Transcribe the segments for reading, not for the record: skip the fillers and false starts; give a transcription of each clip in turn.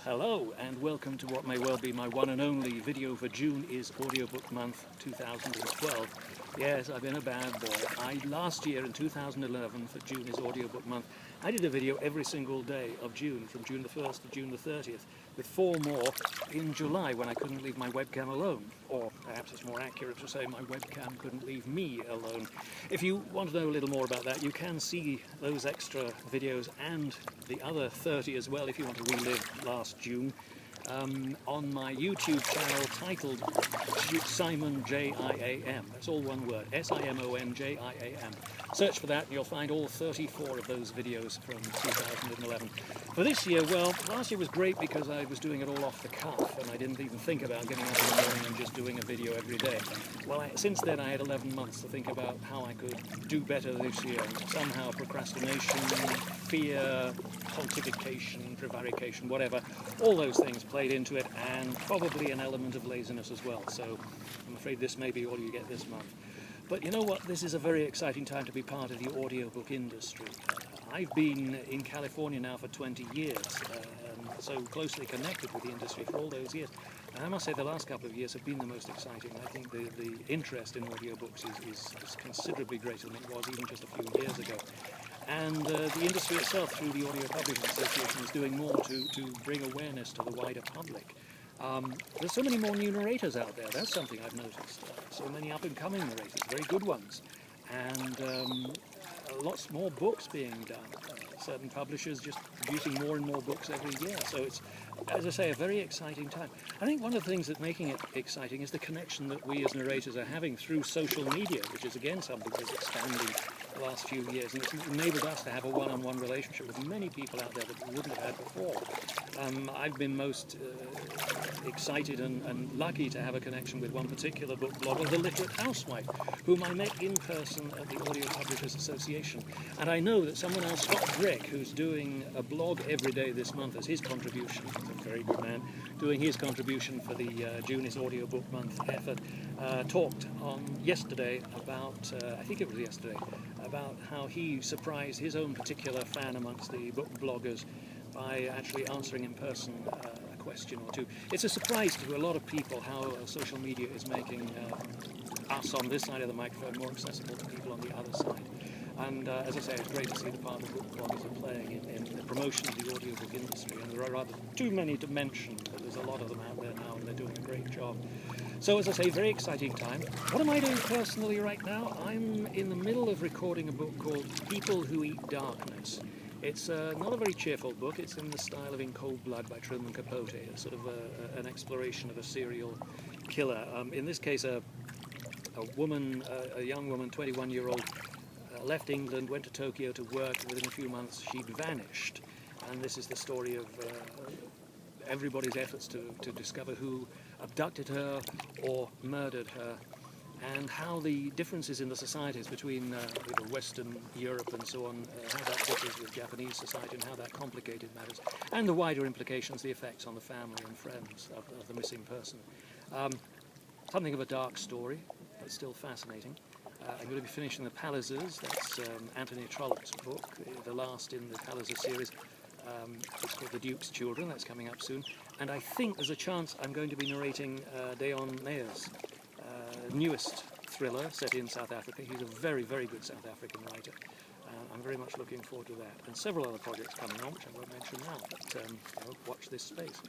Hello and welcome to what may well be my one and only video for June is Audiobook Month 2012. Yes, I've been a bad boy. Last year in 2011 for June is Audiobook Month, I did a video every single day of June, from June the 1st to June the 30th, with 4 more in July when I couldn't leave my webcam alone. Or perhaps it's more accurate to say my webcam couldn't leave me alone. If you want to know a little more about that, you can see those extra videos and the other 30 as well if you want to relive last June on my YouTube channel titled Simon JIAM. That's all one word, SIMON JIAM. Search for that and you'll find all 34 of those videos from 2011. For this year, well, last year was great because I was doing it all off the cuff and I didn't even think about getting up in the morning and just doing a video every day. Well, since then I had 11 months to think about how I could do better this year. Somehow procrastination, fear, pontification, prevarication, whatever, all those things played into it, and probably an element of laziness as well. So I'm afraid this may be all you get this month. But you know what? This is a very exciting time to be part of the audiobook industry. I've been in California now for 20 years, so closely connected with the industry for all those years. And I must say the last couple of years have been the most exciting. I think the interest in audiobooks is considerably greater than it was even just a few years ago. And the industry itself, through the Audio Publishing Association, is doing more to bring awareness to the wider public. There's so many more new narrators out there. That's something I've noticed. So many up-and-coming narrators, very good ones. And lots more books being done. Certain publishers just producing more and more books every year. So it's, as I say, a very exciting time. I think one of the things that's making it exciting is the connection that we as narrators are having through social media, which is again something that's expanding the last few years, and it's enabled us to have a one-on-one relationship with many people out there that we wouldn't have had before. I've been most excited and lucky to have a connection with one particular book blogger, The Literate Housewife, whom I met in person at the Audio Publishers Association. And I know that someone else, Scott Drake, who's doing a blog every day this month as his contribution, he's a very good man, doing his contribution for the June is Audiobook Month effort, talked on yesterday about, I think it was yesterday, about how he surprised his own particular fan amongst the book bloggers by actually answering in person a question or two. It's a surprise to a lot of people how social media is making us on this side of the microphone more accessible to people on the other side. And as I say, it's great to see the part that book bloggers are playing in the promotion of the audiobook industry. And there are rather too many to mention, but there's a lot of them out there now and they're doing a great job. So as I say, very exciting time. What am I doing personally right now? I'm in the middle of recording a book called People Who Eat Darkness. It's not a very cheerful book. It's in the style of In Cold Blood by Truman Capote, a sort of an exploration of a serial killer. In this case, a young woman, 21-year-old, left England, went to Tokyo to work. Within a few months, she'd vanished. And this is the story of everybody's efforts to discover who abducted her or murdered her, and how the differences in the societies between Western Europe and so on, how that differs with Japanese society and how that complicated matters, and the wider implications, the effects on the family and friends of the missing person. Something of a dark story, but still fascinating. I'm going to be finishing The Pallisers. That's Anthony Trollope's book, the last in the Palliser series. It's called The Duke's Children. That's coming up soon. And I think there's a chance I'm going to be narrating Deon Meyer's newest thriller set in South Africa. He's a very, very good South African writer. I'm very much looking forward to that. And several other projects coming on, which I won't mention now, but watch this space.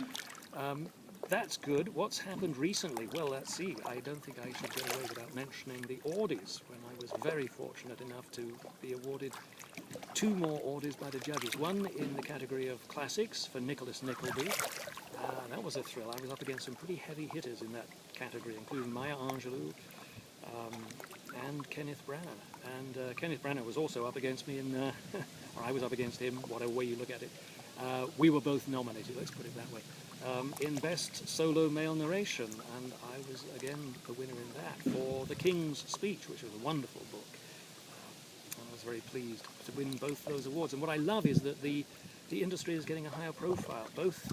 That's good. What's happened recently? Well, let's see. I don't think I should get away without mentioning the Audies, when I was very fortunate enough to be awarded 2 more Audies by the judges. One in the category of classics for Nicholas Nickleby. That was a thrill. I was up against some pretty heavy hitters in that category, including Maya Angelou and Kenneth Branagh. And Kenneth Branagh was also up against me in, or I was up against him, whatever way you look at it. We were both nominated, let's put it that way, in Best Solo Male Narration, and I was again the winner in that for The King's Speech, which was a wonderful book. I was very pleased to win both those awards. And what I love is that the industry is getting a higher profile, both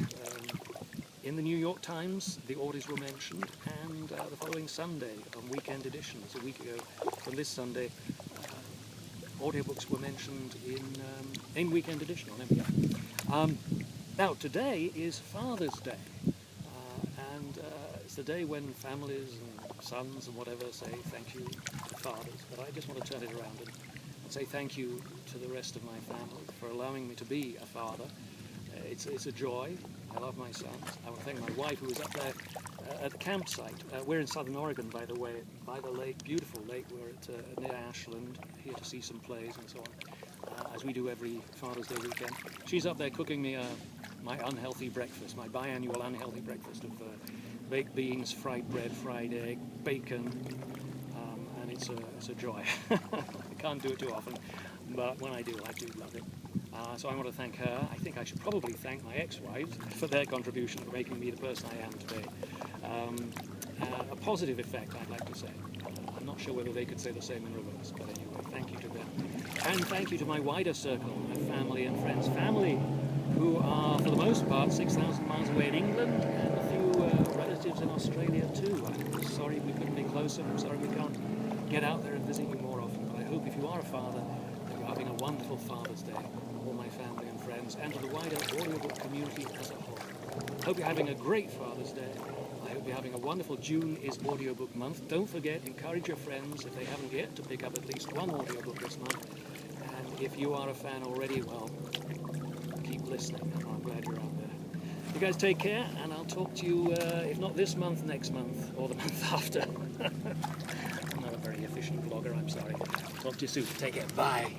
in the New York Times, the Audies were mentioned, and the following Sunday on Weekend Editions, a week ago from this Sunday, audiobooks were mentioned in Weekend Edition on NPR. Now, today is Father's Day, and it's the day when families and sons and whatever say thank you to fathers, but I just want to turn it around and say thank you to the rest of my family for allowing me to be a father. It's a joy. I love my sons. I want to thank my wife, who was up there at the campsite. We're in southern Oregon, by the way, by the lake, beautiful lake. We're at near Ashland, here to see some plays and so on, as we do every Father's Day weekend. She's up there cooking me my unhealthy breakfast, my biannual unhealthy breakfast of baked beans, fried bread, fried egg, bacon, and it's a joy. I can't do it too often, but when I do love it. So I want to thank her. I think I should probably thank my ex-wives for their contribution for making me the person I am today. A positive effect, I'd like to say. I'm not sure whether they could say the same in reverse, but anyway, thank you to them. And thank you to my wider circle, my family and friends. Family who are, for the most part, 6,000 miles away in England, and a few relatives in Australia too. I'm sorry we couldn't be closer. I'm sorry we can't get out there and visit you more often. But I hope if you are a father, that you're having a wonderful Father's Day. All my family and friends, and to the wider audiobook community as a whole. I hope you're having a great Father's Day. I hope you're having a wonderful June is Audiobook Month. Don't forget, encourage your friends, if they haven't yet, to pick up at least one audiobook this month. And if you are a fan already, well, keep listening. I'm glad you're out there. You guys take care, and I'll talk to you, if not this month, next month, or the month after. I'm not a very efficient vlogger, I'm sorry. Talk to you soon. Take care. Bye.